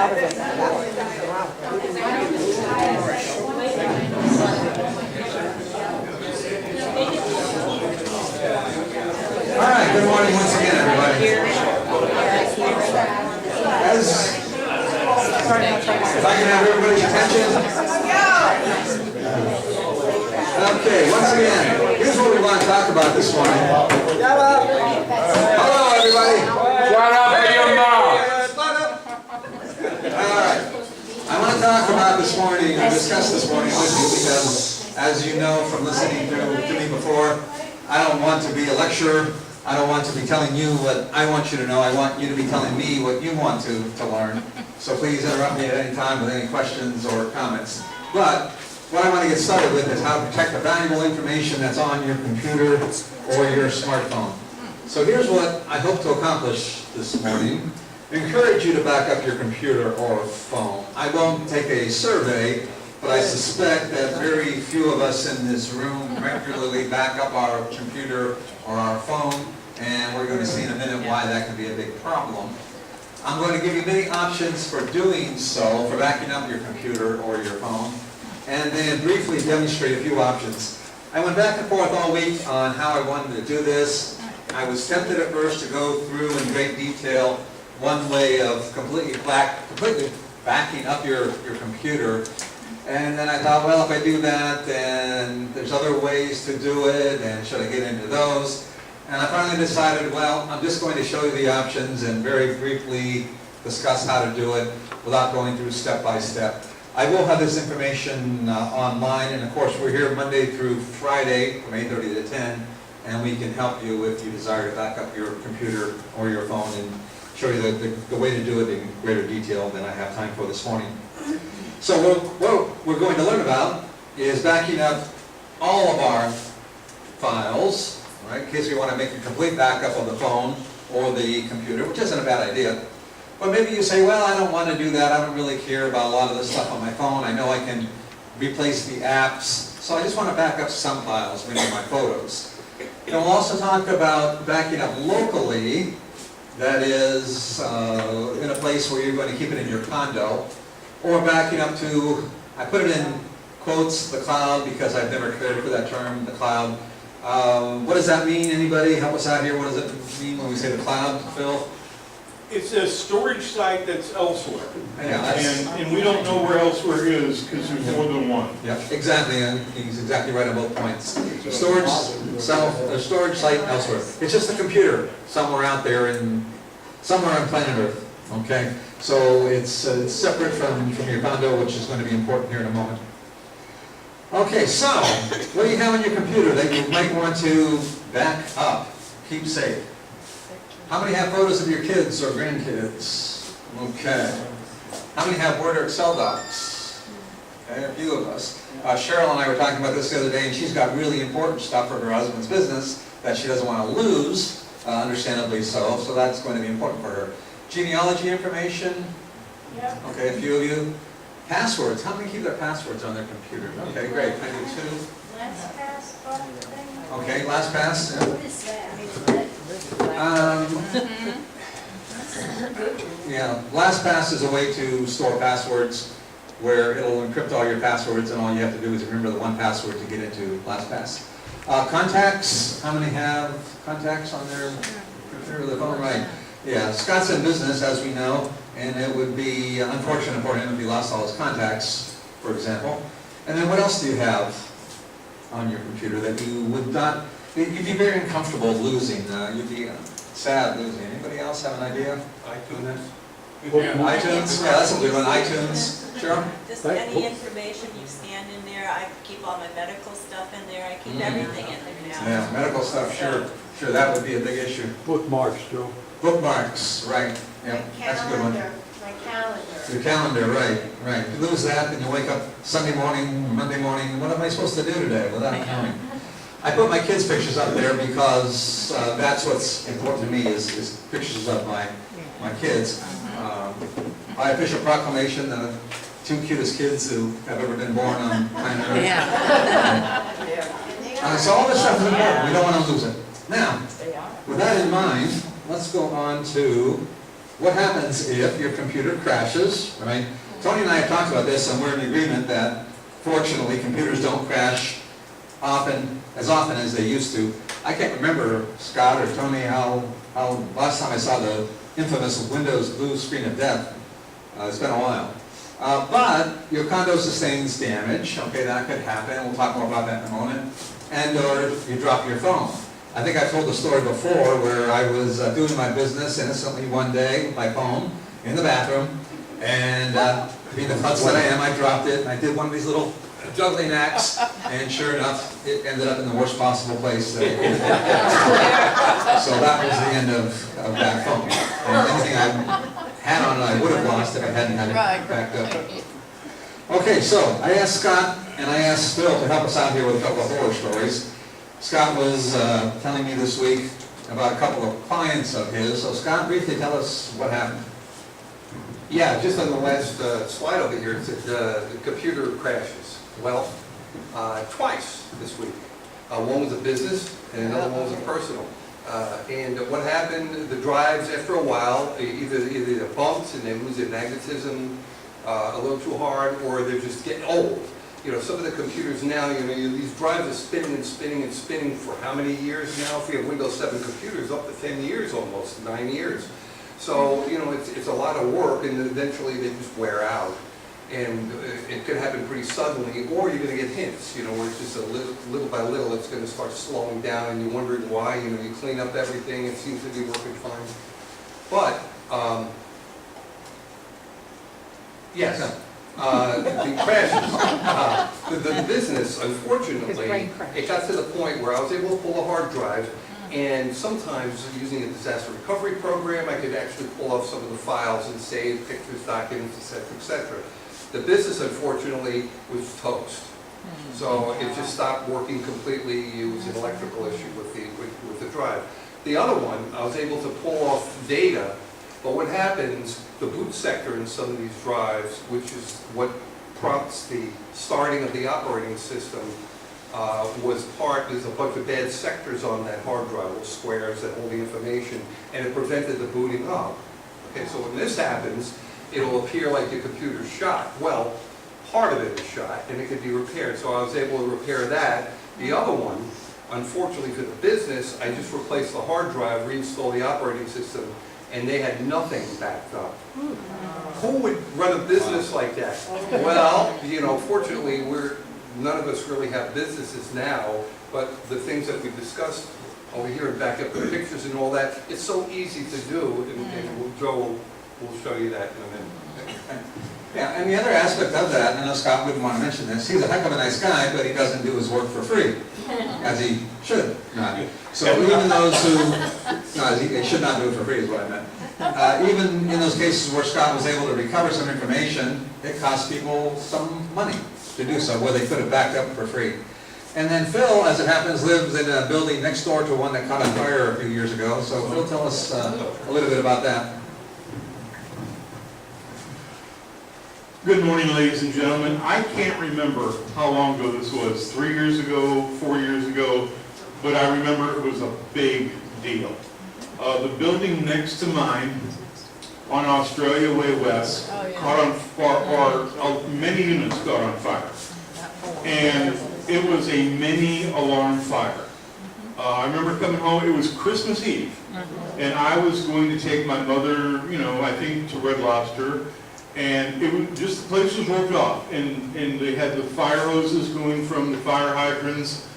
All right, good morning once again, everybody. If I can have everybody's attention. Okay, once again, here's what we want to talk about this morning. Hello, everybody. Shut up with your mouth. All right. I want to talk about this morning, or discuss this morning with you because, as you know from listening to me before, I don't want to be a lecturer. I don't want to be telling you what I want you to know. I want you to be telling me what you want to learn. So please interrupt me at any time with any questions or comments. But what I want to get started with is how to protect the valuable information that's on your computer or your smartphone. So here's what I hope to accomplish this morning. Encourage you to back up your computer or phone. I won't take a survey, but I suspect that very few of us in this room regularly back up our computer or our phone, and we're going to see in a minute why that can be a big problem. I'm going to give you many options for doing so, for backing up your computer or your phone, and then briefly demonstrate a few options. I went back and forth all week on how I wanted to do this. I was tempted at first to go through in great detail one way of completely backing up your computer. And then I thought, well, if I do that, then there's other ways to do it, and should I get into those? And I finally decided, well, I'm just going to show you the options and very briefly discuss how to do it without going through step by step. I will have this information online, and of course we're here Monday through Friday from 8:30 to 10, and we can help you if you desire to back up your computer or your phone and show you the way to do it in greater detail than I have time for this morning. So what we're going to learn about is backing up all of our files, right, in case we want to make a complete backup of the phone or the computer, which isn't a bad idea. But maybe you say, well, I don't want to do that. I don't really care about a lot of the stuff on my phone. I know I can replace the apps. So I just want to back up some files, maybe my photos. And we'll also talk about backing up locally, that is in a place where you're going to keep it in your condo. Or backing up to, I put it in quotes, the cloud, because I've never cared for that term, the cloud. What does that mean? Anybody help us out here? What does it mean when we say the cloud, Phil? It's a storage site that's elsewhere. Yeah, And we don't know where elsewhere is because there's more than one. yeah, exactly, and he's exactly right on both points. Storage site elsewhere. It's just a computer somewhere out there somewhere on planet Earth. Okay, so it's separate from your condo, which is going to be important here in a moment. Okay, so what do you have on your computer that you might want to back up, keep safe? How many have photos of your kids or grandkids? Okay. How many have Word or Excel docs? Okay, a few of us. Cheryl and I were talking about this the other day, and she's got really important stuff for her husband's business that she doesn't want to lose, understandably so, so that's going to be important for her. Genealogy information? Yep. Okay, a few of you. Passwords. How many keep their passwords on their computer? Okay, great. I do too. LastPass thing? Okay, LastPass. Yeah. What is that? Yeah, LastPass is a way to store passwords where it'll encrypt all your passwords, and all you have to do is remember the one password to get into LastPass. Contacts. How many have contacts on their computer or their phone? Right. Yeah, Scott's in business, as we know, and it would be unfortunate for him if he lost all his contacts, for example. And then what else do you have on your computer that you would not, you'd be very uncomfortable losing, you'd be sad losing? Anybody else have an idea? iTunes. iTunes? Yeah, that's a good one. iTunes. Sure? Just any information you scan in there. I keep all my medical stuff in there. I keep everything in there now. Yeah, medical stuff, sure. Sure, that would be a big issue. Bookmarks, Joe. Bookmarks, right. Yeah, that's a good one. My calendar. Your calendar, right. If you lose that, then you wake up Sunday morning, Monday morning, what am I supposed to do today without counting? I put my kids' pictures up there because that's what's important to me is pictures of my kids. By official proclamation, the two cutest kids who have ever been born on planet Earth. Yeah. So all this stuff is important. We don't want to lose it. Now, with that in mind, let's go on to what happens if your computer crashes, right? Tony and I have talked about this, and we're in agreement that fortunately, computers don't crash as often as they used to. I can't remember, Scott or Tony, how last time I saw the infamous Windows blue screen of death. It's been a while. But your condo sustains damage, okay, that could happen, we'll talk more about that in a moment, and or you drop your phone. I think I told the story before where I was doing my business innocently one day with my phone in the bathroom, and being the futz that I am, I dropped it, and I did one of these little juggling acts, and sure enough, it ended up in the worst possible place. So that was the end of that phone. And anything I had on it, I would have lost if I hadn't had it backed up. Okay, so I asked Scott and I asked Phil to help us out here with a couple of horror stories. Scott was telling me this week about a couple of clients of his. So Scott, briefly tell us what happened. Yeah, just on the last slide over here, it said the computer crashes. Well, twice this week. One was a business and another one was a personal. And what happened, the drives, after a while, either they're bumped and they lose their magnetism a little too hard, or they're just getting old. You know, some of the computers now, these drives are spinning and spinning and spinning for how many years now? If you have Windows 7 computers, up to 10 years almost, 9 years. So, it's a lot of work, and eventually they just wear out. And it could happen pretty suddenly, or you're going to get hints, where it's just little by little, it's going to start slowing down, and you're wondering why. You clean up everything, it seems to be working fine. But, yes, the crashes, the business, unfortunately, it got to the point where I was able to pull a hard drive, and sometimes using a disaster recovery program, I could actually pull off some of the files and save pictures, documents, etc., etc. The business, unfortunately, was toast. So it just stopped working completely. It was an electrical issue with the drive. The other one, I was able to pull off data, but what happens, the boot sector in some of these drives, which is what prompts the starting of the operating system, there's a bunch of bad sectors on that hard drive, little squares that hold the information, and it prevented the booting up. Okay, so when this happens, it'll appear like your computer's shot. Well, part of it is shot, and it can be repaired. So I was able to repair that. The other one, unfortunately for the business, I just replaced the hard drive, reinstalled the operating system, and they had nothing backed up. Who would run a business like that? Well, fortunately, none of us really have businesses now, but the things that we discussed over here and back up the pictures and all that, it's so easy to do, and Joe will show you that in a minute. Yeah, and the other aspect of that, and I know Scott wouldn't want to mention this, he's a heck of a nice guy, but he doesn't do his work for free, as he should not. So even those he should not do it for free is what I meant. Even in those cases where Scott was able to recover some information, it cost people some money to do so, where they could have backed up for free. And then Phil, as it happens, lives in a building next door to one that caught on fire a few years ago. So Phil, tell us a little bit about that. Good morning, ladies and gentlemen. I can't remember how long ago this was, 3 years ago, 4 years ago, but I remember it was a big deal. The building next to mine on Australia Way West caught on fire, many units caught on fire. And it was a mini alarm fire. I remember coming home, it was Christmas Eve, and I was going to take my mother, I think to Red Lobster, and it was just, the place was roped off, and they had the fire hoses going from the fire hydrants,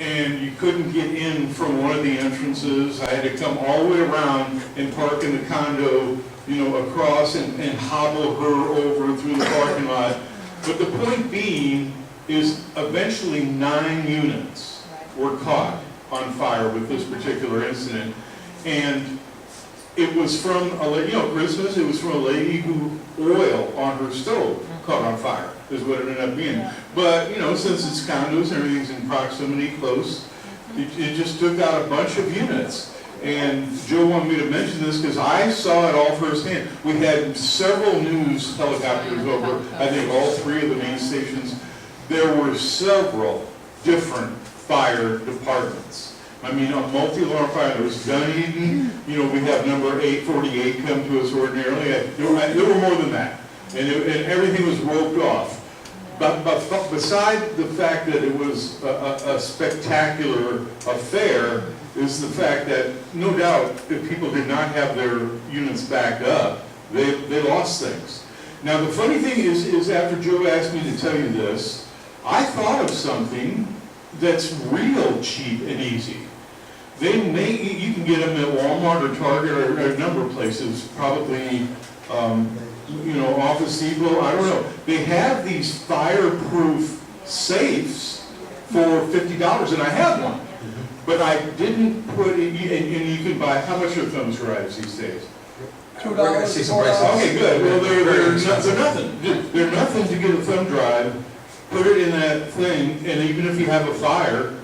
and you couldn't get in from one of the entrances. I had to come all the way around and park in the condo, across and hobble her over through the parking lot. But the point being is eventually 9 units were caught on fire with this particular incident. And it was from a lady, Christmas, it was from a lady who oil on her stove caught on fire, is what it ended up being. But, since it's condos and everything's in proximity, close, it just took out a bunch of units. And Joe wanted me to mention this because I saw it all firsthand. We had several news helicopters over, I think all 3 of the main stations. There were several different fire departments. I mean, a multi-alarm fire, there was Dunedin, you know, we have number 848 come to us ordinarily. There were more than that, and everything was roped off. But beside the fact that it was a spectacular affair, is the fact that, no doubt, if people did not have their units backed up, they lost things. Now, the funny thing is after Joe asked me to tell you this, I thought of something that's real cheap and easy. You can get them at Walmart or Target or a number of places, probably, you know, Office Depot, I don't know. They have these fireproof safes for $50, and I have one. But I didn't put it, and you can buy, how much are thumb drives these days? We're gonna see some prices. Okay, good, well, they're nothing, they're nothing to get a thumb drive, put it in that thing, and even if you have a fire,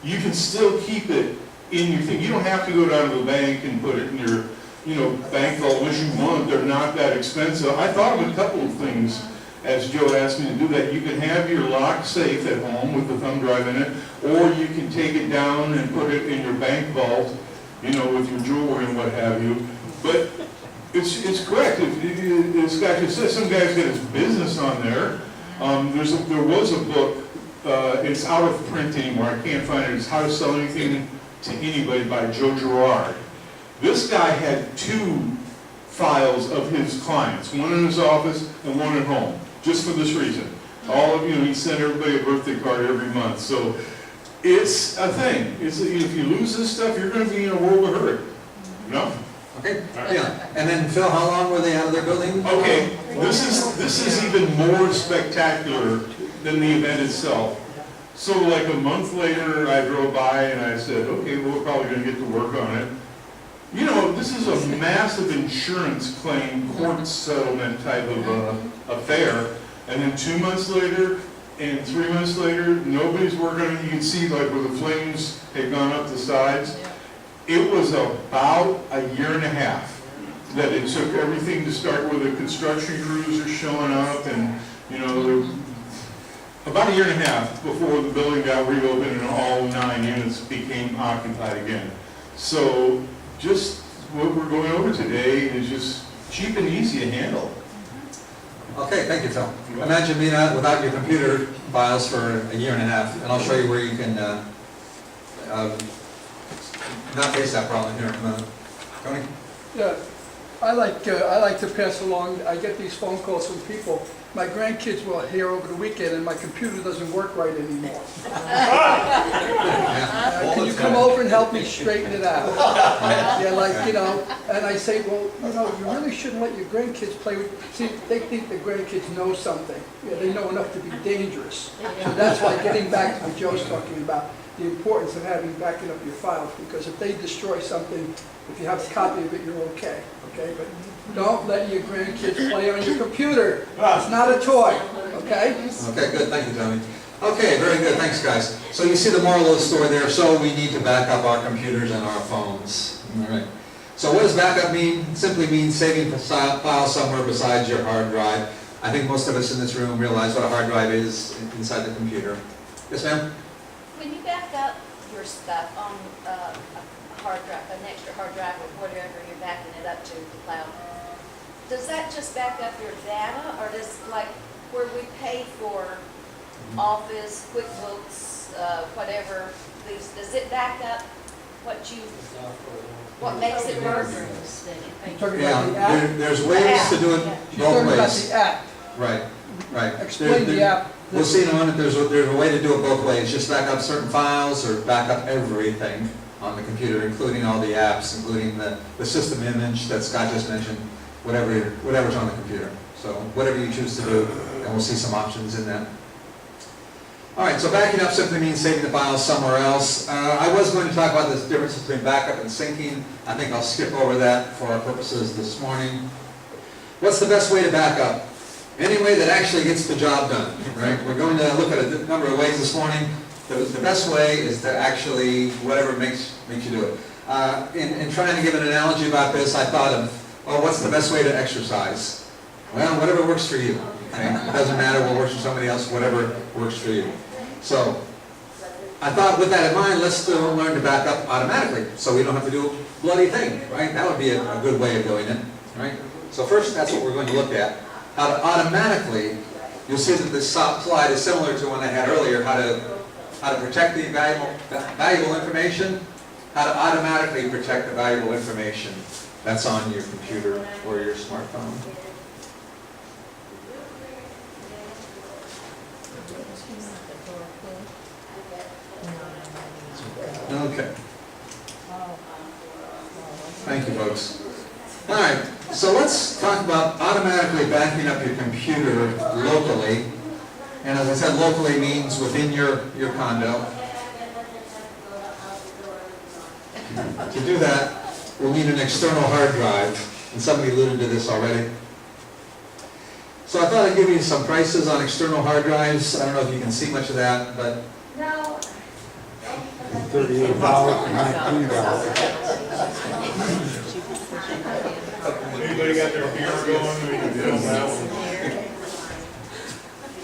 you can still keep it in your thing. You don't have to go down to the bank and put it in your, you know, bank vault unless you want. They're not that expensive. I thought of a couple of things as Joe asked me to do that. You can have your locked safe at home with the thumb drive in it, or you can take it down and put it in your bank vault, you know, with your jewelry and what have you. But it's correct. This guy just said some guy's got his business on there. There was a book. It's out of print anymore. I can't find it. It's How to Sell Anything to Anybody by Joe Girard. This guy had 2 files of his clients, one in his office and one at home, just for this reason. All of you, he sent everybody a birthday card every month. So it's a thing. If you lose this stuff, you're going to be in a world of hurt. No? Okay, yeah. And then Phil, how long were they out of their building? Okay, this is even more spectacular than the event itself. So like a month later, I drove by and I said, okay, well, we're probably going to get to work on it. You know, this is a massive insurance claim, court settlement type of affair. And then 2 months later and 3 months later, nobody's working on it. You can see like where the flames had gone up the sides. It was about a year and a half that it took everything to start where the construction crews are showing up and, you know, about a year and a half before the building got reopened and all 9 units became occupied again. So just what we're going over today is just cheap and easy to handle. Okay, thank you, Phil. Imagine being out without your computer files for a year and a half, and I'll show you where you can not face that problem here. Tony? Yeah, I like to pass along, I get these phone calls from people. My grandkids were here over the weekend and my computer doesn't work right anymore. Can you come over and help me straighten it out? Yeah, like, you know, and I say, well, you know, you really shouldn't let your grandkids play with, see, they think the grandkids know something. Yeah, they know enough to be dangerous. So that's why getting back to what Joe's talking about, the importance of backing up your files, because if they destroy something, if you have a copy of it, you're okay, But don't let your grandkids play on your computer. It's not a toy, okay? Okay, good, thank you, Tony. Okay, very good, thanks, guys. So you see the moral of the story there, so we need to back up our computers and our phones. All right. So what does backup mean? It simply means saving files somewhere besides your hard drive. I think most of us in this room realize what a hard drive is inside the computer. Yes, ma'am? When you back up your stuff on a hard drive, an extra hard drive or whatever you're backing it up to the cloud, does that just back up your data, or does, like, where we pay for Office, QuickBooks, whatever, does it back up what makes it work? You're talking about the Yeah, app? there's ways to do it She's both talking about ways. the app. Right, right. Explain the app. We'll see in a moment, there's a way to do it both ways. Just back up certain files or back up everything on the computer, including all the apps, including the system image that Scott just mentioned, whatever's on the computer. So whatever you choose to do, and we'll see some options in that. All right, so backing up simply means saving the files somewhere else. I was going to talk about the difference between backup and syncing. I think I'll skip over that for our purposes this morning. What's the best way to back up? Any way that actually gets the job done, right? We're going to look at a number of ways this morning. The best way is to actually, whatever makes you do it. In trying to give an analogy about this, I thought of, well, what's the best way to exercise? Well, whatever works for you. Okay? It doesn't matter what works for somebody else, whatever works for you. So, I thought with that in mind, let's still learn to back up automatically, so we don't have to do a bloody thing, right? That would be a good way of doing it, right? So first, that's what we're going to look at. How to automatically, you'll see that this slide is similar to one I had earlier, how to protect the valuable information, how to automatically protect the valuable information that's on your computer or your smartphone. Okay. Thank you, folks. All right, so let's talk about automatically backing up your computer locally. And as I said, locally means within your condo. To do that, we'll need an external hard drive, and somebody alluded to this already. So I thought I'd give you some prices on external hard drives. I don't know if you can see much of that, but No. $38, $19. Anybody got their beer going? We can film that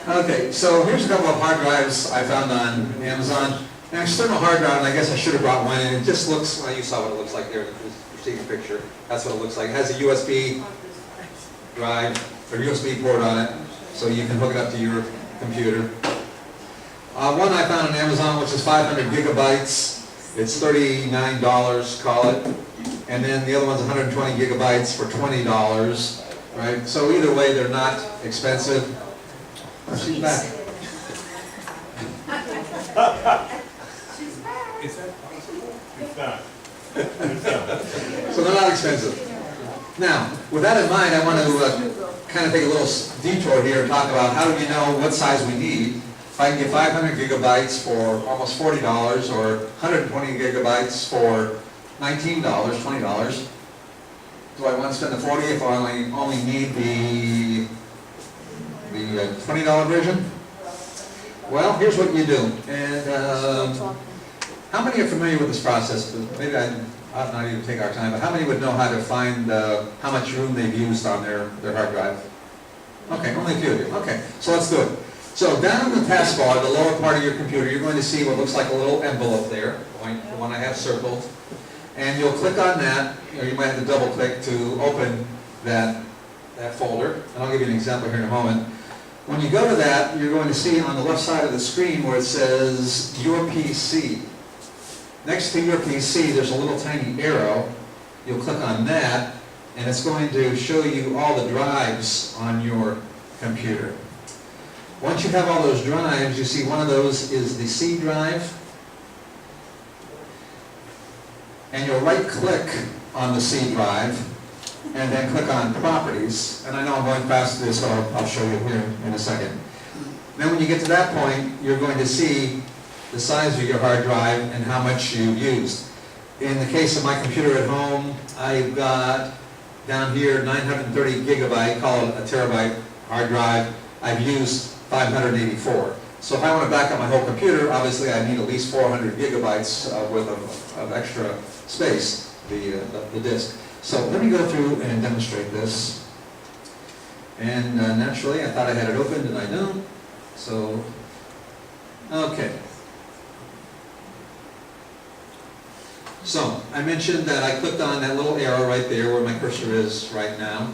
one. okay, so here's a couple of hard drives I found on Amazon. An external hard drive, and I guess I should have brought one in. It just looks, well, you saw what it looks like there in the preceding picture. That's what it looks like. It has a USB drive, or USB port on it, so you can hook it up to your computer. One I found on Amazon, which is 500 gigabytes. It's $39, call it. And then the other one's 120 gigabytes for $20, right? So either way, they're not expensive. Oh, she's back. It's not. It's not. So they're not expensive. Now, with that in mind, I want to kind of take a little detour here and talk about how do we know what size we need. If I can get 500 gigabytes for almost $40 or 120 gigabytes for $19, $20, do I want to spend the $40 if I only need the $20 version? Well, here's what you do. And how many are familiar with this process? Maybe I ought not even take our time, but how many would know how to find how much room they've used on their hard drive? Okay, only a few of you. Okay, so let's do it. So down in the taskbar, the lower part of your computer, you're going to see what looks like a little envelope there, the one I have circled. And you'll click on that, or you might have to double click to open that folder. And I'll give you an example here in a moment. When you go to that, you're going to see on the left side of the screen where it says Your PC. Next to Your PC, there's a little tiny arrow. You'll click on that, and it's going to show you all the drives on your computer. Once you have all those drives, you see one of those is the C drive. And you'll right-click on the C drive, and then click on Properties. And I know I'm going fast through this, so I'll show you here in a second. Then when you get to that point, you're going to see the size of your hard drive and how much you've used. In the case of my computer at home, I've got down here 930 gigabyte, call it a terabyte hard drive. I've used 584. So if I want to back up my whole computer, obviously I need at least 400 gigabytes worth of extra space, the disk. So let me go through and demonstrate this. And naturally, I thought I had it opened, and I don't. So, okay. So, I mentioned that I clicked on that little arrow right there where my cursor is right now.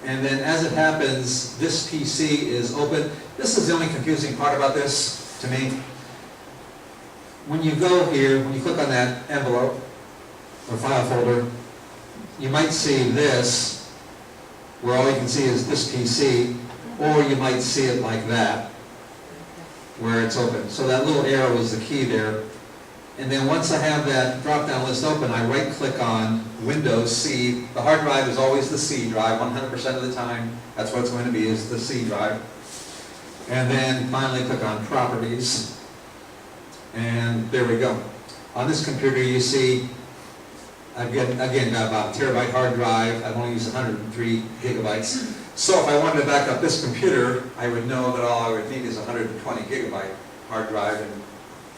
And then as it happens, this PC is open. This is the only confusing part about this to me. When you go here, when you click on that envelope or file folder, you might see this, where all you can see is this PC, or you might see it like that, where it's open. So that little arrow is the key there. And then once I have that drop-down list open, I right-click on Windows C. The hard drive is always the C drive, 100% of the time. That's what it's going to be, is the C drive. And then finally click on Properties. And there we go. On this computer, you see, I've again got about a terabyte hard drive. I've only used 103 gigabytes. So if I wanted to back up this computer, I would know that all I would need is a 120 gigabyte hard drive and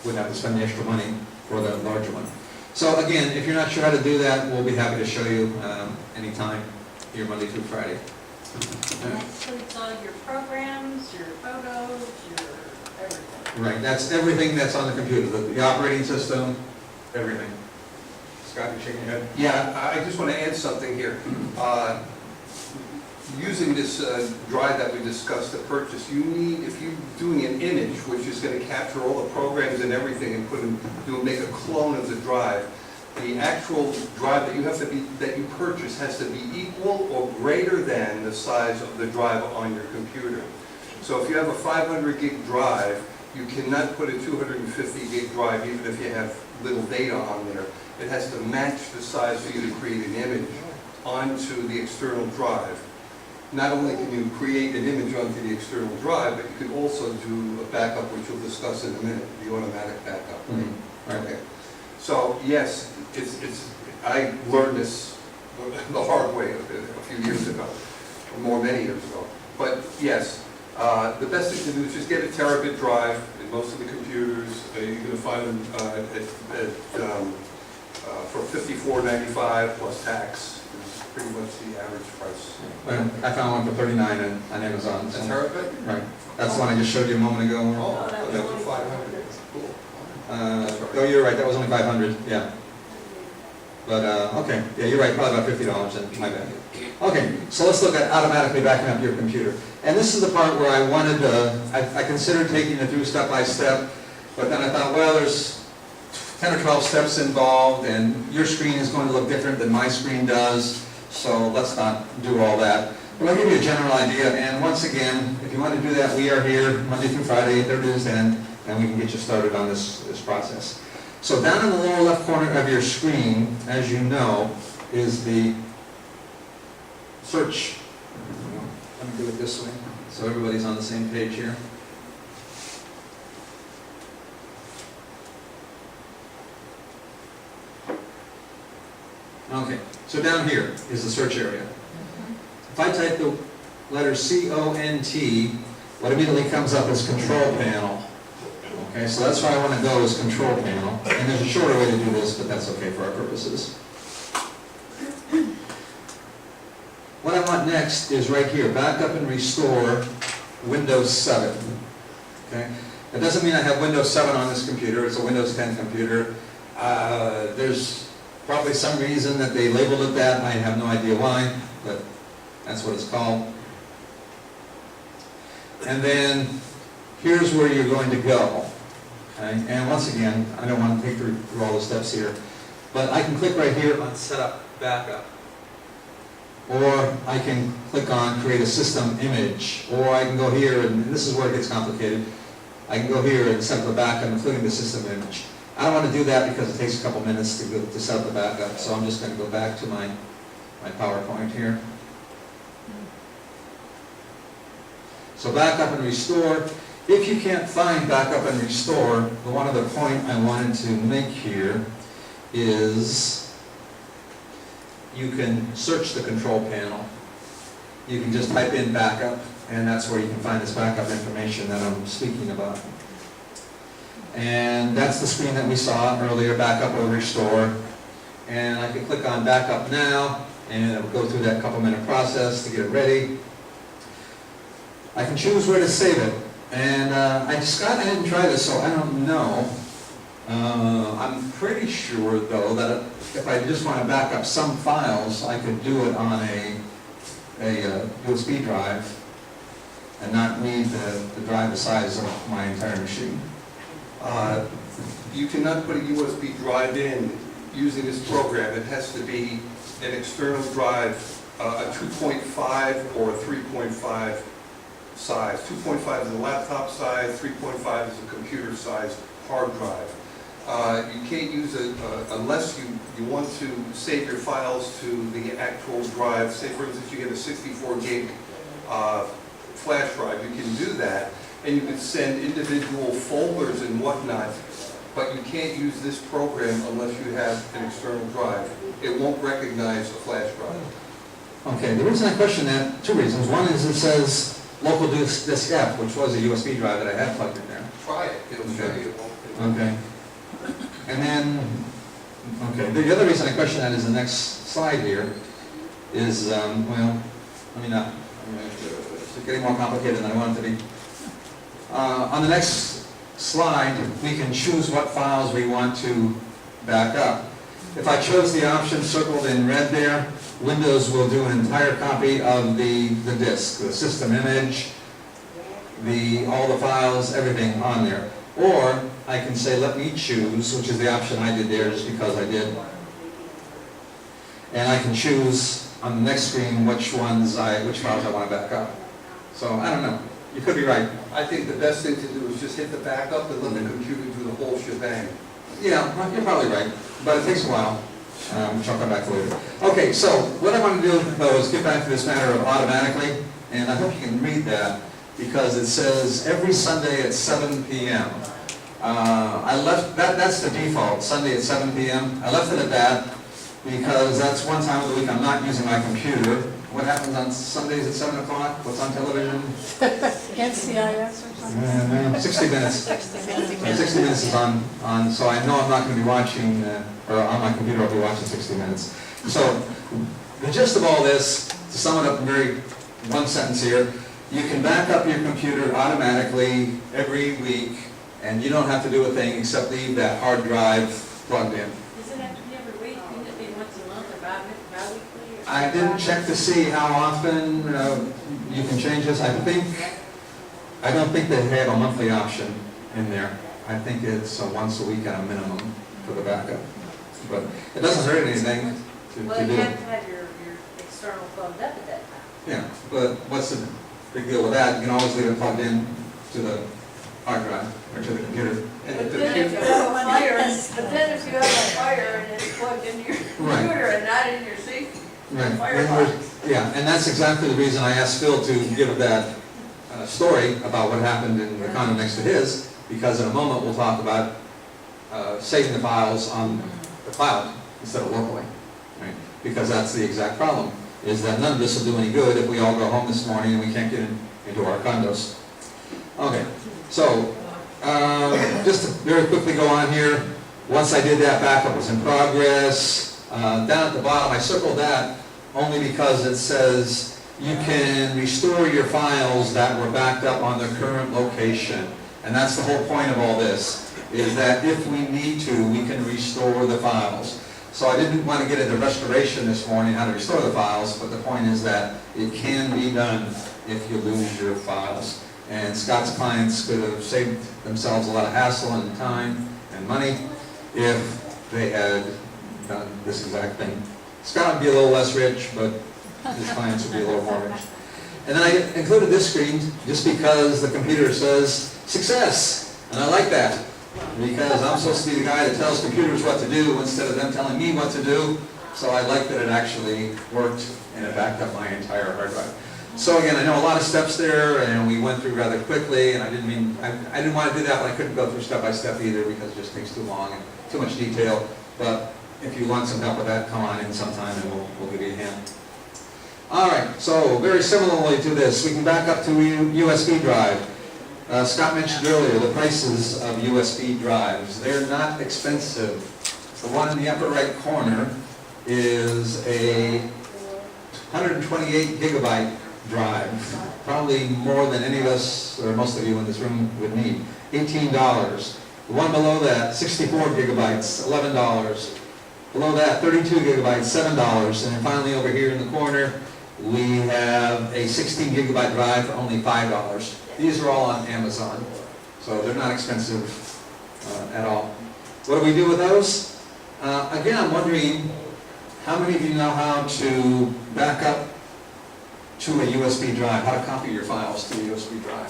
wouldn't have to spend the extra money for the larger one. So again, if you're not sure how to do that, we'll be happy to show you anytime, here Monday through Friday. And that includes all your programs, your photos, your everything. Right, that's everything that's on the computer, the operating system, everything. Scott, you're shaking your head? Yeah, I just want to add something here. Using this drive that we discussed to purchase, you need, if you're doing an image, which is going to capture all the programs and everything and make a clone of the drive, the actual drive that you purchase has to be equal or greater than the size of the drive on your computer. So if you have a 500 gig drive, you cannot put a 250 gig drive, even if you have little data on there. It has to match the size for you to create an image onto the external drive. Not only can you create an image onto the external drive, but you can also do a backup, which we'll discuss in a minute, the automatic backup. Okay. So yes, I learned this the hard way a few years ago, or many years ago. But yes, the best thing to do is just get a terabit drive. In most of the computers, you're going to find them for $54.95 plus tax. Is pretty much the average price. I found one for $39 on Amazon. A So. terabit? Right, that's the one I just showed you a moment ago. Oh, that was that's only 500. Cool. Oh, you're right, that was only 500, yeah. But, okay, yeah, you're right, probably about $50 then, my bad. Okay, so let's look at automatically backing up your computer. And this is the part where I wanted to, I considered taking it through step by step, but then I thought, well, there's 10 or 12 steps involved, and your screen is going to look different than my screen does, so let's not do all that. But I'll give you a general idea, and once again, if you want to do that, we are here Monday through Friday, 8:30 to 10, and we can get you started on this process. So down in the lower left corner of your screen, as you know, is the search. Let me do it this way, so everybody's on the same page here. Okay, so down here is the search area. If I type the letter C-O-N-T, what immediately comes up is control panel. Okay, so that's where I want to go, is control panel. And there's a shorter way to do this, but that's okay for our purposes. What I want next is right here, backup and restore Windows 7. Okay, it doesn't mean I have Windows 7 on this computer, it's a Windows 10 computer. There's probably some reason that they labeled it that, I have no idea why, but that's what it's called. And then here's where you're going to go. Okay? And once again, I don't want to take through all the steps here, but I can click right here on Setup Backup. Or I can click on Create a System Image. Or I can go here, and this is where it gets complicated. I can go here and set up the backup, including the system image. I don't want to do that because it takes a couple minutes to set up the backup, so I'm just going to go back to my PowerPoint here. So backup and restore. If you can't find backup and restore, the one other point I wanted to make here is you can search the control panel. You can just type in backup, and that's where you can find this backup information that I'm speaking about. And that's the screen that we saw earlier, backup or restore. And I can click on backup now, and it will go through that couple-minute process to get it ready. I can choose where to save it. And Scott, I didn't try this, so I don't know. I'm pretty sure, though, that if I just want to back up some files, I could do it on a USB drive and not need the drive the size of my entire machine. You cannot put a USB drive in using this program. It has to be an external drive, a 2.5 or a 3.5 size. 2.5 is a laptop size, 3.5 is a computer size hard drive. You can't use it unless you want to save your files to the actual drive. Say for instance you get a 64 gig flash drive, you can do that, and you can send individual folders and whatnot, but you can't use this program unless you have an external drive. It won't recognize a flash drive. Okay, the reason I question that, two reasons. One is it says local disk F, which was a USB drive that I had plugged in there. Try it, it'll show you. It won't. Okay. And then, okay, the other reason I question that is the next slide here is, well, let me not, it's getting more complicated than I want it to be. On the next slide, we can choose what files we want to back up. If I chose the option circled in red there, Windows will do an entire copy of the disk, the system image, all the files, everything on there. Or I can say, let me choose, which is the option I did there just because I did. And I can choose on the next screen which files I want to back up. So I don't know. You could be right. I think the best thing to do is just hit the backup and let the computer do the whole shebang. Yeah, well, you're probably right, but it takes a while, which I'll come back to later. Okay, so what I want to do, though, is get back to this matter of automatically, and I hope you can read that, because it says every Sunday at 7 p.m. I left, that's the default, Sunday at 7 p.m. I left it at that, because that's one time of the week I'm not using my computer. What happens on Sundays at 7 o'clock? What's on television? NCIS or something? 60 Minutes. 60 Minutes is on, so I know I'm not going to be watching, or on my computer I'll be watching 60 Minutes. So, the gist of all this, to sum it up in one sentence here, you can back up your computer automatically every week, and you don't have to do a thing except leave that hard drive plugged in. Does it have to be every week? Can it be once a month or bi-weekly? I didn't check to see how often you can change this. I don't think they have a monthly option in there. I think it's once a week at a minimum for the backup. But it doesn't hurt anything to Well, do. you have to have your external plugged up at that time. Yeah, but what's the big deal with that? You can always leave it plugged in to the hard drive or to the computer. And But if the then if computer- you have a fire and it's plugged into your Right. computer and not in your seat, Right. Firebox. Yeah, and that's exactly the reason I asked Phil to give that story about what happened in the condo next to his, because in a moment we'll talk about saving the files on the cloud instead of locally, right? Because that's the exact problem, is that none of this will do any good if we all go home this morning and we can't get into our condos. Okay, so just to very quickly go on here, once I did that, backup was in progress. Down at the bottom, I circled that only because it says you can restore your files that were backed up on their current location. And that's the whole point of all this, is that if we need to, we can restore the files. So I didn't want to get into restoration this morning, how to restore the files, but the point is that it can be done if you lose your files. And Scott's clients could have saved themselves a lot of hassle and time and money if they had done this exact thing. Scott would be a little less rich, but his clients would be a little more rich. And then I included this screen just because the computer says success, and I like that because I'm supposed to be the guy that tells computers what to do instead of them telling me what to do. So I like that it actually worked and it backed up my entire hard drive. So again, I know a lot of steps there, and we went through rather quickly, and I didn't want to do that, but I couldn't go through step by step either because it just takes too long and too much detail. But if you want some help with that, come on in sometime and we'll give you a hand. All right, so very similarly to this, we can back up to a USB drive. Scott mentioned earlier the prices of USB drives. They're not expensive. The one in the upper right corner is a 128 gigabyte drive, probably more than any of us, or most of you in this room would need, $18. The one below that, 64 gigabytes, $11. Below that, 32 gigabytes, $7. And then finally over here in the corner, we have a 16 gigabyte drive for only $5. These are all on Amazon, so they're not expensive at all. What do we do with those? Again, I'm wondering, how many of you know how to back up to a USB drive, how to copy your files to a USB drive?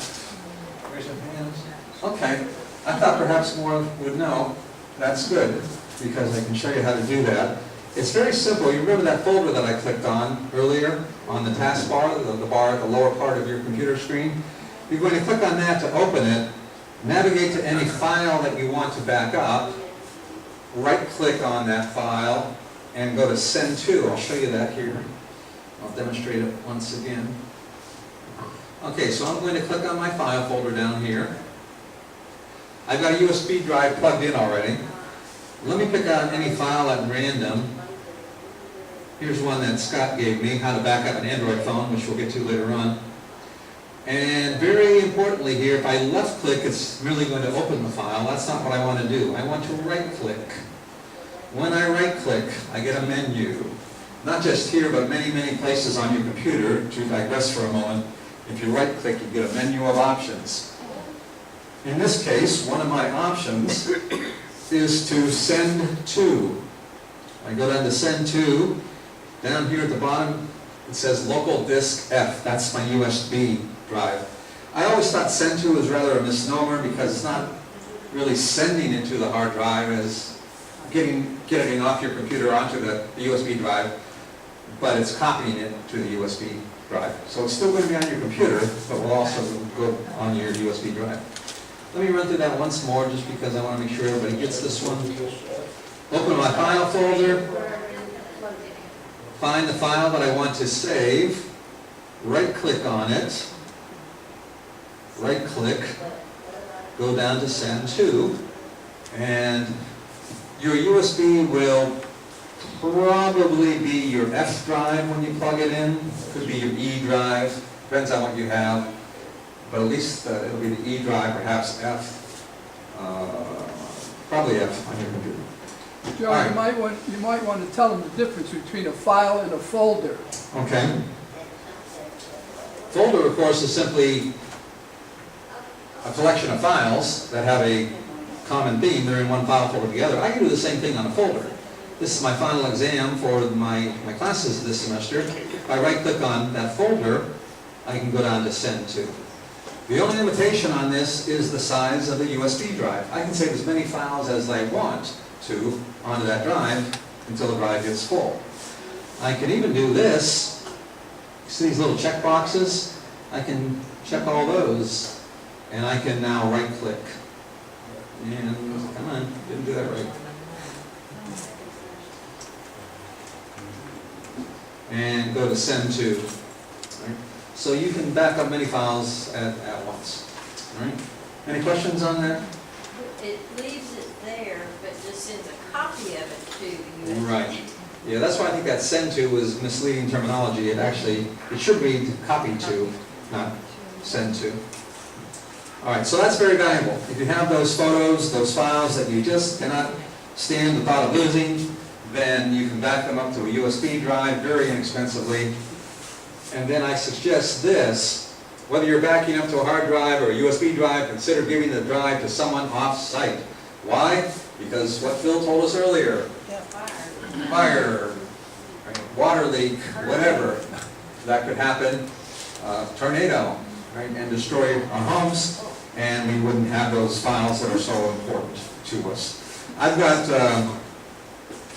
Raise your hands. Okay, I thought perhaps more would know. That's good, because I can show you how to do that. It's very simple. You remember that folder that I clicked on earlier on the taskbar, the bar at the lower part of your computer screen? You're going to click on that to open it, navigate to any file that you want to back up, right-click on that file, and go to Send To. I'll show you that here. I'll demonstrate it once again. Okay, so I'm going to click on my file folder down here. I've got a USB drive plugged in already. Let me pick out any file at random. Here's one that Scott gave me, how to back up an Android phone, which we'll get to later on. And very importantly here, if I left click, it's merely going to open the file. That's not what I want to do. I want to right click. When I right click, I get a menu. Not just here, but many, many places on your computer. To digress for a moment, if you right click, you get a menu of options. In this case, one of my options is to send to. I go down to send to. Down here at the bottom, it says local disk F. That's my USB drive. I always thought send to was rather a misnomer because it's not really sending it to the hard drive as getting it off your computer onto the USB drive, but it's copying it to the USB drive. So it's still going to be on your computer, but will also go on your USB drive. Let me run through that once more just because I want to make sure everybody gets this one. Open my file folder, find the file that I want to save, right click on it, right click, go down to send to, and your USB will probably be your F drive when you plug it in. Could be your E drive, depends on what you have. But at least it'll be the E drive, perhaps F, probably F on your computer. Joe, you might want to tell them the difference between a file and a folder. Okay. Folder, of course, is simply a collection of files that have a common theme. They're in one file folder together. I can do the same thing on a folder. This is my final exam for my classes this semester. If I right-click on that folder, I can go down to send to. The only limitation on this is the size of the USB drive. I can save as many files as I want to onto that drive until the drive gets full. I can even do this. You see these little check boxes? I can check all those, and I can now right-click. And, come on, didn't do that right. And go to send to. Right? So you can back up many files at once. All right? Any questions on that? It leaves it there, but just sends a copy of it to you. Right. Yeah, that's why I think that send to was misleading terminology. It should read copy to, not send to. All right, so that's very valuable. If you have those photos, those files that you just cannot stand the thought of losing, then you can back them up to a USB drive very inexpensively. And then I suggest this, whether you're backing up to a hard drive or a USB drive, consider giving the drive to someone off-site. Why? Because what Phil told us earlier, fire, right, water leak, whatever, that could happen, tornado, right, and destroy our homes, and we wouldn't have those files that are so important to us. I've got,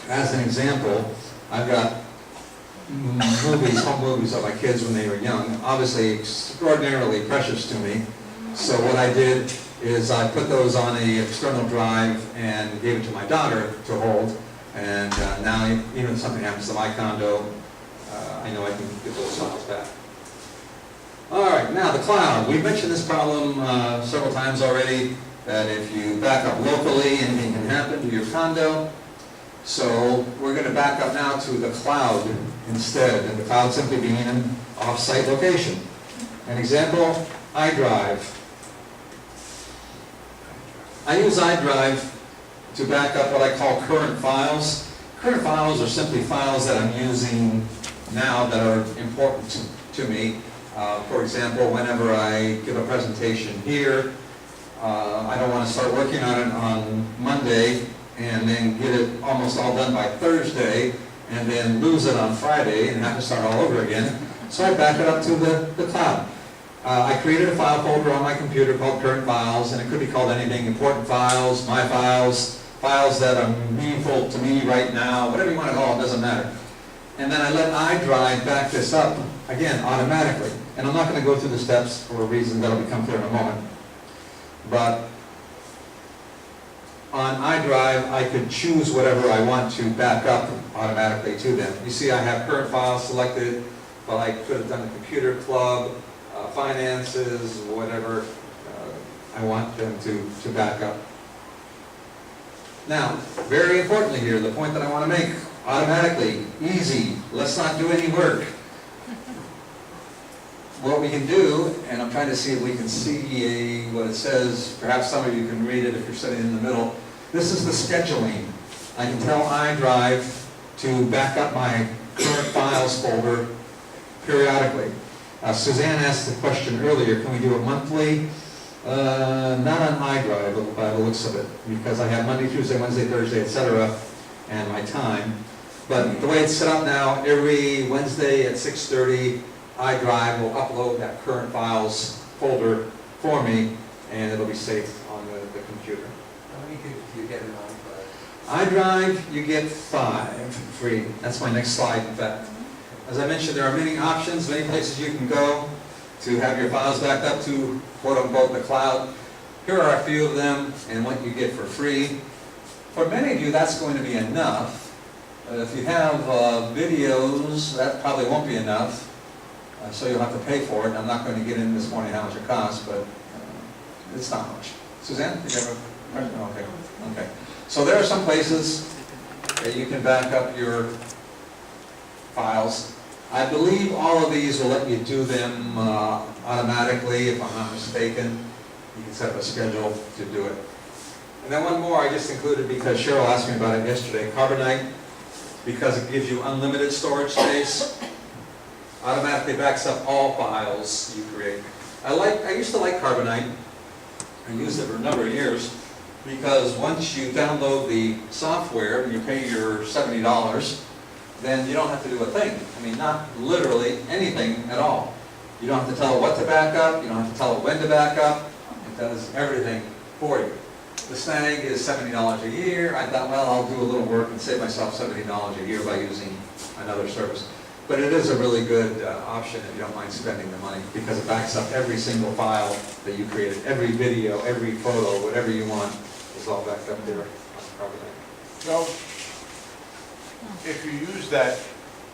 as an example, I've got movies, home movies of my kids when they were young, obviously extraordinarily precious to me. So what I did is I put those on an external drive and gave it to my daughter to hold. And now, even if something happens to my condo, I know I can get those files back. All right, now the cloud. We've mentioned this problem several times already, that if you back up locally, anything can happen to your condo. So we're going to back up now to the cloud instead, and the cloud simply being an off-site location. An example, iDrive. I use iDrive to back up what I call current files. Current files are simply files that I'm using now that are important to me. For example, whenever I give a presentation here, I don't want to start working on it on Monday and then get it almost all done by Thursday and then lose it on Friday and have to start all over again. So I back it up to the cloud. I created a file folder on my computer called Current Files, and it could be called anything: important files, my files, files that are meaningful to me right now, whatever you want to call it, doesn't matter. And then I let iDrive back this up, again, automatically. And I'm not going to go through the steps for a reason that'll become clear in a moment. But on iDrive, I could choose whatever I want to back up automatically to them. You see I have current files selected, but I could have done a computer club, finances, whatever I want them to back up. Now, very importantly here, the point that I want to make, automatically, easy, let's not do any work. what we can do, and I'm trying to see if we can see what it says, perhaps some of you can read it if you're sitting in the middle. This is the scheduling. I can tell iDrive to back up my current files folder periodically. Suzanne asked the question earlier, can we do it monthly? Not on iDrive by the looks of it, because I have Monday, Tuesday, Wednesday, Thursday, etc., and my time. But the way it's set up now, every Wednesday at 6:30, iDrive will upload that current files folder for me, and it'll be saved on the computer. How many gigs do you get in iDrive? iDrive, you get 5 free. That's my next slide, in fact. As I mentioned, there are many options, many places you can go to have your files backed up to, quote-unquote, the cloud. Here are a few of them, and what you get for free. For many of you, that's going to be enough. If you have videos, that probably won't be enough, so you'll have to pay for it. I'm not going to get in this morning how much it costs, but it's not much. Suzanne, did you have a question? Okay. Okay. So there are some places that you can back up your files. I believe all of these will let you do them automatically, if I'm not mistaken. You can set up a schedule to do it. And then one more I just included because Cheryl asked me about it yesterday. Carbonite, because it gives you unlimited storage space, automatically backs up all files you create. I used to like Carbonite. I used it for a number of years because once you download the software and you pay your $70, then you don't have to do a thing. I mean, not literally anything at all. You don't have to tell it what to back up. You don't have to tell it when to back up. It does everything for you. The snag is $70 a year. I thought, well, I'll do a little work and save myself $70 a year by using another service. But it is a really good option if you don't mind spending the money, because it backs up every single file that you created. Every video, every photo, whatever you want is all backed up there on Carbonite. So, if you use that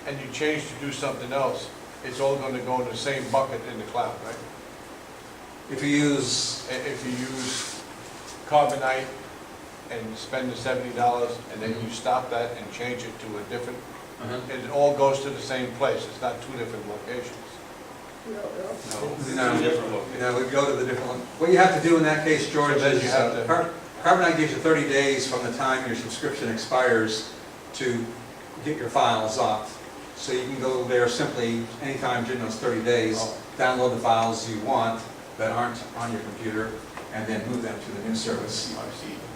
and you change to do something else, it's all going to go in the same bucket in the cloud, right? If you use, If you use Carbonite and spend the $70 and then you stop that and change it to a different, it all goes to the same place. It's not two different locations. no, we go to the different one. What you have to do in that case, George, Then is you have to- Carbonite gives you 30 days from the time your subscription expires to get your files off. So you can go there simply anytime during those 30 days, download the files you want that aren't on your computer, and then move them to the new service.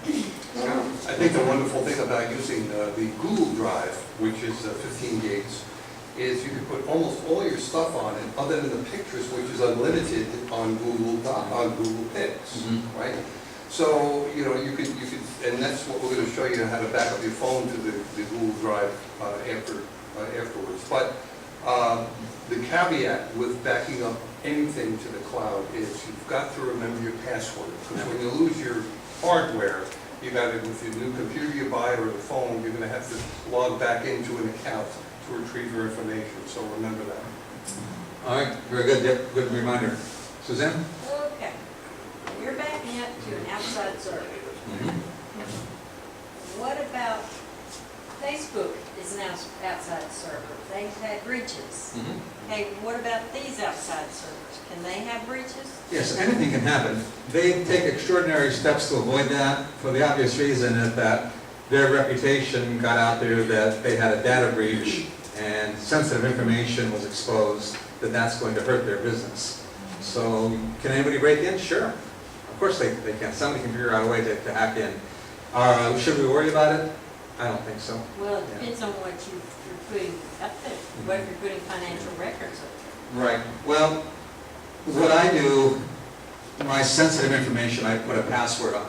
I think the wonderful thing about using the Google Drive, which is 15 gigs, is you can put almost all your stuff on it, other than the pictures, which is unlimited on Google Pics, right? So, you know, you could, and that's what we're going to show you, how to back up your phone to the Google Drive afterwards. But the caveat with backing up anything to the cloud is you've got to remember your password, because when you lose your hardware, you got to, with the new computer you buy or the phone, you're going to have to log back into an account to retrieve your information. So remember that. All right, very good, Dick. Good reminder. Suzanne? Okay. You're backing up to an outside server. What about Facebook is an outside server? They've had breaches. Hey, what about these outside servers? Can they have breaches? Yes, anything can happen. They take extraordinary steps to avoid that for the obvious reason that their reputation got out there that they had a data breach and sensitive information was exposed, that that's going to hurt their business. So can anybody break in? Sure. Of course they can. Somebody can figure out a way to hack in. Should we worry about it? I don't think so. Well, it depends on what you're putting up there, what if you're putting financial records up there. Right. Well, what I do, my sensitive information, I put a password on.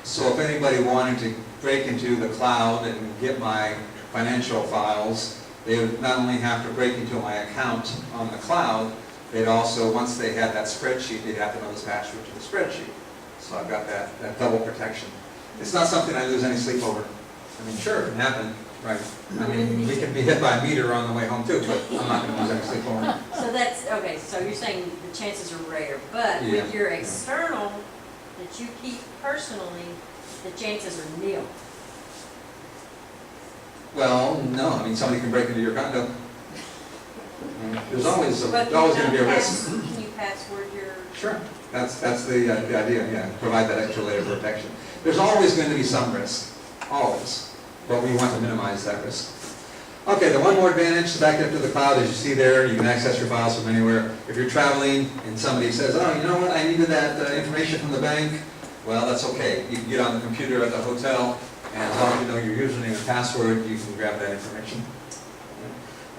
So if anybody wanted to break into the cloud and get my financial files, they would not only have to break into my account on the cloud, they'd also, once they had that spreadsheet, they'd have to know this password to the spreadsheet. So I've got that double protection. It's not something I lose any sleep over. I mean, sure, it can happen, right? I mean, we can be hit by a meteor on the way home too, but I'm not going to lose any sleep over it. So that's, okay, so you're saying the chances are rare, but Yeah. with your external that you keep personally, the chances are nil. Well, no, I mean, somebody can break into your condo. There's always But going to be a you don't risk. have- password your Sure, that's the idea, yeah, provide that extra layer of protection. There's always going to be some risk, always, but we want to minimize that risk. Okay, the one more advantage to back up to the cloud, as you see there, you can access your files from anywhere. If you're traveling and somebody says, oh, you know what, I needed that information from the bank, well, that's okay. You can get on the computer at the hotel, and as long as you know your username and password, you can grab that information.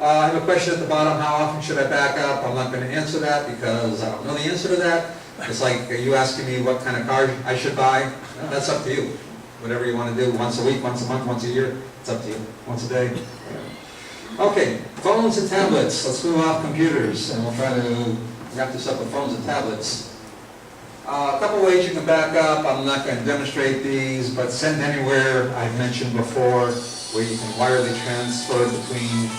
I have a question at the bottom, how often should I back up? I'm not going to answer that because I don't know the answer to that. It's like you asking me what kind of car I should buy. Well, that's up to you. Whatever you want to do, once a week, once a month, once a year, it's up to you. Once a day. Okay, phones and tablets. Let's move off computers, and we'll try to wrap this up with phones and tablets. A couple ways you can back up. I'm not going to demonstrate these, but Send Anywhere I've mentioned before, where you can wirely transfer between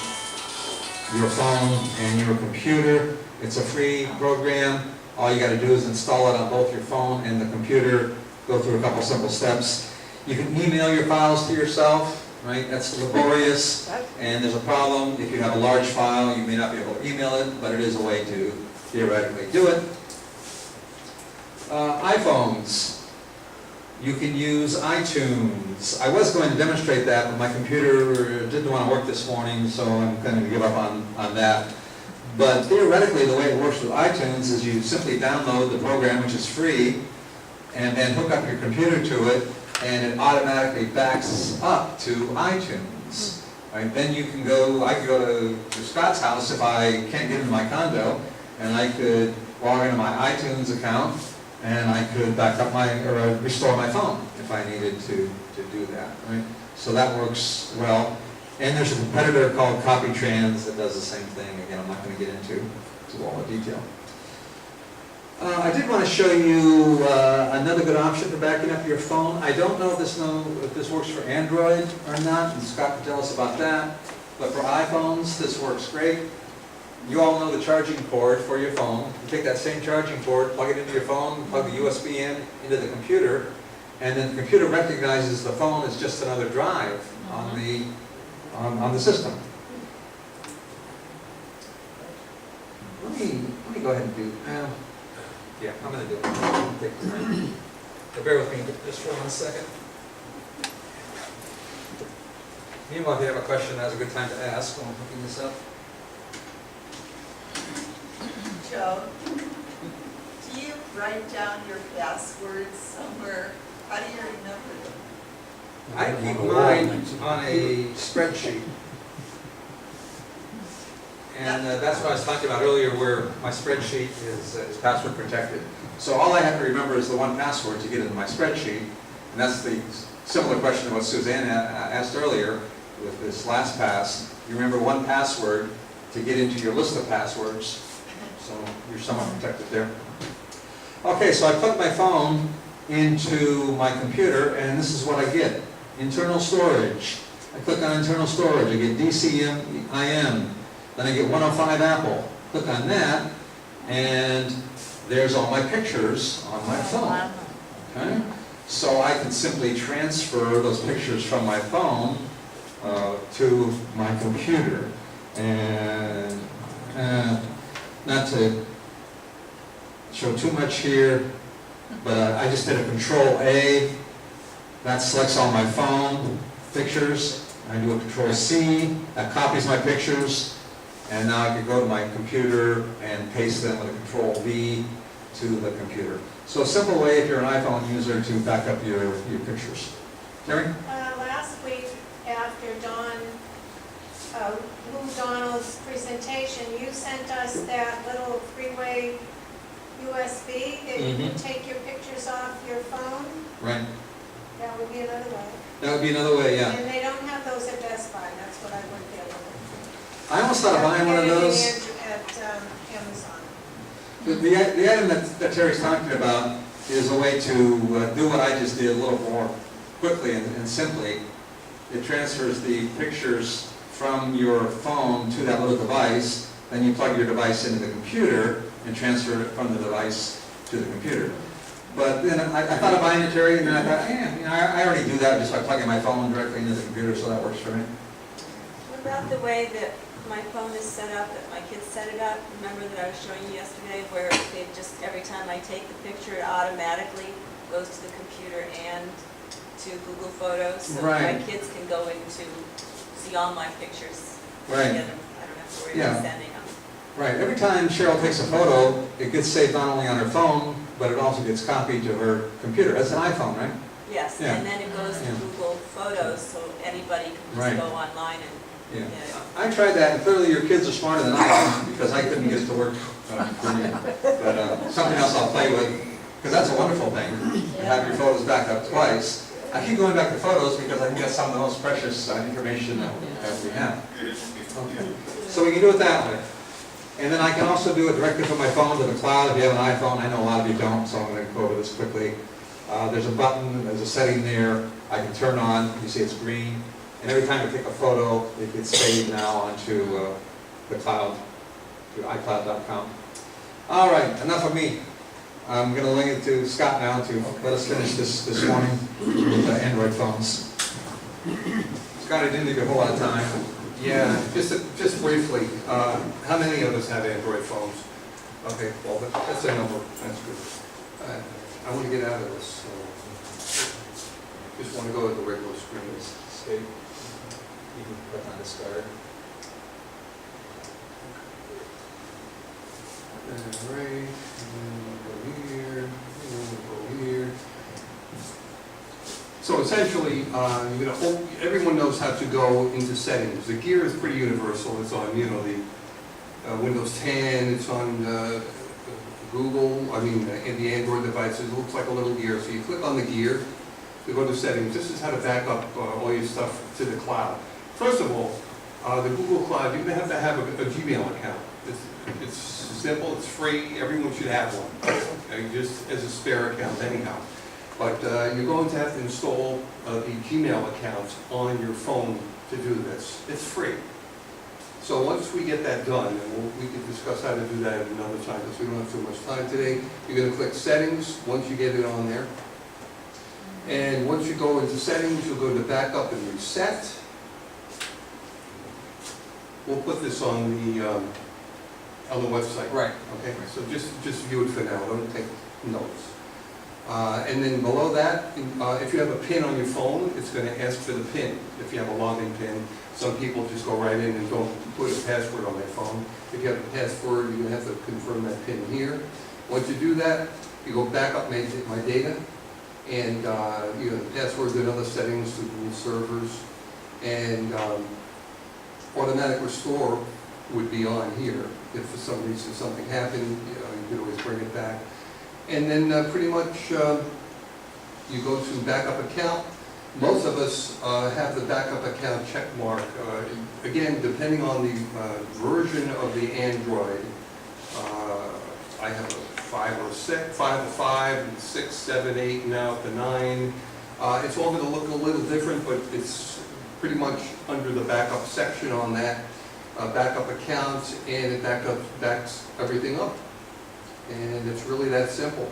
your phone and your computer. It's a free program. All you got to do is install it on both your phone and the computer. Go through a couple simple steps. You can email your files to yourself, right? That's laborious, and there's a problem. If you have a large file, you may not be able to email it, but it is a way to theoretically do it. iPhones. You can use iTunes. I was going to demonstrate that, but my computer didn't want to work this morning, so I'm going to give up on that. But theoretically, the way it works with iTunes is you simply download the program, which is free, and then hook up your computer to it, and it automatically backs up to iTunes. Right? Then you can go, I could go to Scott's house if I can't get into my condo, and I could log into my iTunes account, and I could back up or restore my phone if I needed to do that, right? So that works well. And there's a competitor called CopyTrans that does the same thing. Again, I'm not going to get into all the detail. I did want to show you another good option for backing up your phone. I don't know if this works for Android or not, and Scott can tell us about that. But for iPhones, this works great. You all know the charging cord for your phone. You take that same charging cord, plug it into your phone, plug the USB into the computer, and then the computer recognizes the phone as just another drive on the system. Let me go ahead and do. Yeah, I'm going to do it. So bear with me just for 1 second. Meanwhile, if you have a question, now's a good time to ask when I'm hooking this up. Joe, do you write down your passwords somewhere? How do you remember them? I keep mine on a spreadsheet. And that's what I was talking about earlier, where my spreadsheet is password protected. So all I have to remember is the one password to get into my spreadsheet. And that's the similar question to what Suzanne asked earlier with this last pass. You remember one password to get into your list of passwords. So you're somewhat protected there. Okay, so I plug my phone into my computer, and this is what I get. Internal storage. I click on internal storage. I get DCIM. Then I get 105 Apple. Click on that, and there's all my pictures on my phone. Okay? So I can simply transfer those pictures from my phone to my computer. And not to show too much here, but I just did a Control-A. That selects all my phone pictures. I do a Control-C. That copies my pictures. And now I can go to my computer and paste them with a Control-V to the computer. So a simple way, if you're an iPhone user, to back up your pictures. Terry? Last week, after Lou Donald's presentation, you sent us that little three-way USB that you can take your pictures off your phone. Right. That would be another way. That would be another way, yeah. And they don't have those at Best Buy. That's what I went there with. I almost thought of buying one of those. At Amazon. The item that Terry's talking about is a way to do what I just did a little more quickly and simply. It transfers the pictures from your phone to that little device, then you plug your device into the computer and transfer it from the device to the computer. But then I thought of buying it, Terry, and then I thought, I already do that just by plugging my phone directly into the computer, so that works for me. What about the way that my phone is set up, that my kids set it up? Remember that I was showing you yesterday where they just time I take the picture, it automatically goes to the computer and to Google Photos. So my Right. kids can go into, see all my pictures. Right. Get them. I don't have to worry Yeah. about sending them. Right, every time Cheryl takes a photo, it gets saved not only on her phone, but it also gets copied to her computer. That's an iPhone, right? Yes, Yeah. and then it goes to Yeah. Google Photos, so anybody can Right. just go online and Yeah. get it. I tried that, and clearly your kids are smarter than I am, because I couldn't get it to work for me. But something else I'll play with, because that's a wonderful thing, to have your photos back up twice. I keep going back to photos because I think that's some of the most precious information that we have. Okay. So we can do it that way. And then I can also do it directly from my phone to the cloud if you have an iPhone. I know a lot of you don't, so I'm going to go over this quickly. There's a button, there's a setting there I can turn on. You see it's green. And every time I take a photo, it gets saved now onto the cloud, to iCloud.com. All right, enough of me. I'm going to link it to Scott now to let us finish this morning with Android phones. Scott, I didn't give you a whole lot of time. Yeah, just briefly, how many of us have Android phones? Okay, well, that's a number, that's good. I want to get out of this, so just want to go to the regular screen. Escape. You can click on discard. Right, and then we'll go here, and then we'll go here. So essentially, you're gonna, everyone knows how to go into settings. The gear is pretty universal. It's on, you know, the Windows 10. It's on Google. In the Android devices, it looks like a little gear. So you click on the gear to go to settings. This is how to back up all your stuff to the cloud. First of all, the Google Cloud, you're gonna have a Gmail account. It's simple. It's free. Everyone should have one. Okay, just as a spare account, anyhow. But you're going to have to install the Gmail account on your phone to do this. It's free. So once we get that done, and we can discuss how to do that at another time because we don't have too much time today, you're going to click Settings once you get it on there. And once you go into Settings, you'll go to Backup and Reset. We'll put this on the website. Right. Okay, so just view it for now. Don't take notes. And then below that, if you have a PIN on your phone, it's going to ask for the PIN. If you have a login PIN, some people just go right in and don't put a password on their phone. If you have a password, you're going to have to confirm that PIN here. Once you do that, you go back up my data, and you know, the passwords and other settings to Google servers, and automatic restore would be on here. If for some reason something happened, you could always bring it back. And then pretty much you go to backup account. Most of us have the backup account check mark. Again, depending on the version of the Android, I have a 5 or 6, 5 or 5, 6, 7, 8, now up to 9. It's all going to look a little different, but it's pretty much under the backup section on that backup accounts, and it backs everything up. And it's really that simple.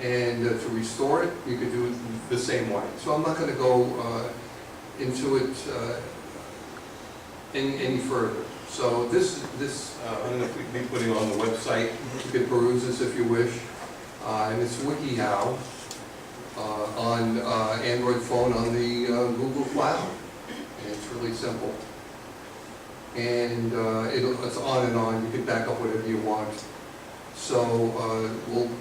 And to restore it, you could do it the same way. So I'm not going to go into it any further. So this I'm going to be putting on the website. You can peruse this if you wish. And it's WikiHow on Android phone on the Google Cloud. And it's really simple. And it's on and on. You can back up whatever you want. So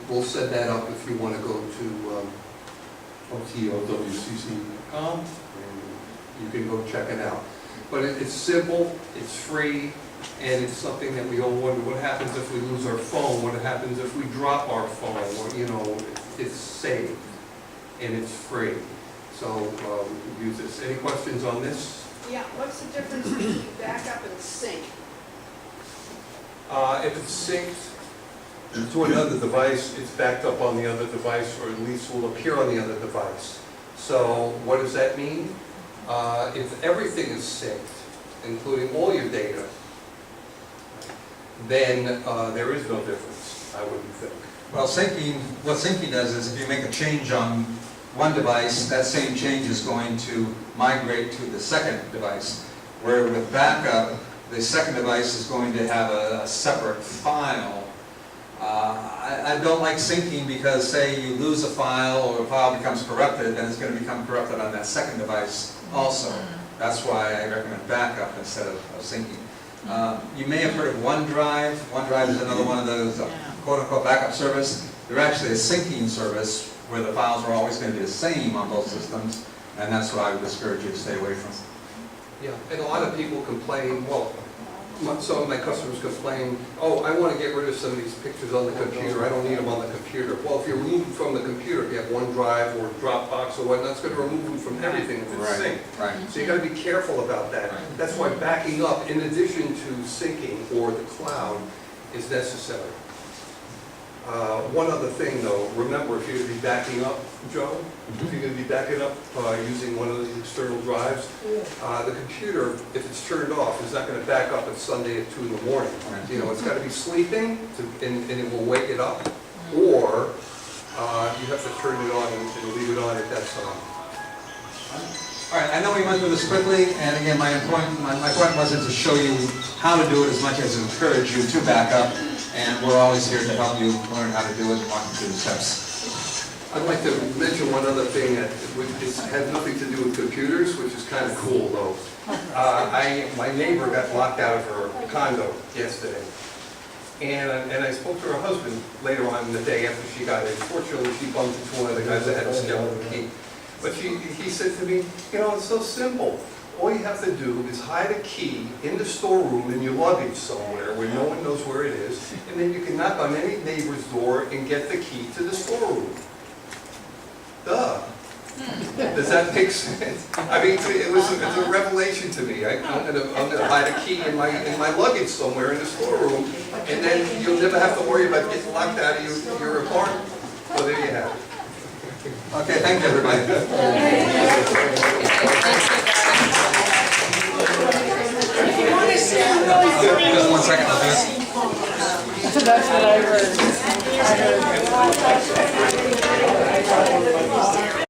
we'll set that up if you want to go to OTOWCC.com, and you can go check it out. But it's simple, it's free, and it's something that we all wonder, what happens if we lose our phone? What happens if we drop our phone? Or, you know, it's saved, and it's free. So we can use this. Any questions on this? Yeah, what's the difference between backup and sync? If it's synced to another device, it's backed up on the other device, or at least will appear on the other device. So what does that mean? If everything is synced, including all your data, then there is no difference, I wouldn't think. Well, what syncing does is if you make a change on one device, that same change is going to migrate to the second device. Where with backup, the second device is going to have a separate file. I I don't like syncing because say you lose a file or a file becomes corrupted, then it's gonna become corrupted on that second device also. That's why I recommend backup instead of syncing. You may have heard of OneDrive. OneDrive is another one of those quote-unquote backup service. They're actually a syncing service where the files are always gonna be the same on both systems, and that's what I would discourage you to stay away from. Yeah, and a lot of people complain, well, some of my customers complain, oh, I want to get rid of some of these pictures on the computer, I don't need them on the computer. Well, if you remove them from the computer, if you have OneDrive or Dropbox or whatnot, it's going to remove them from everything if it's synced. Right. So you got to be careful about that. That's why backing up, in addition to syncing or the cloud, is necessary. One other thing though, remember if you're going to be backing up, Joe, if you're going to be backing up using one of these external drives, the computer, if it's turned off, is not going to back up on Sunday at 2 in the morning. You know, it's got to be sleeping and it will wake it up, or you have to turn it on and leave it on at that time. All right, I know we went through this quickly, and again, my point wasn't to show you how to do it as much as to encourage you to back up, and we're always here to help you learn how to do it and walk you through the steps. I'd like to mention one other thing that has nothing to do with computers, which is kind of cool though. My neighbor got locked out of her condo yesterday. And I spoke to her husband later on in the day after she got in. Fortunately, she bumped into one of the guys that had a skeleton key. But he said to me, you know, it's so simple. All you have to do is hide a key in the storeroom in your luggage somewhere where no one knows where it is, and then you can knock on any neighbor's door and get the key to the storeroom. Duh. Does that make sense? I mean, it's a revelation to me. I'm gonna hide a key in my luggage somewhere in the storeroom, and then you'll never have to worry about getting locked out of your apartment. So there you have it. Okay, thank you, everybody. Just 1 second, I'll do this. That's what I heard.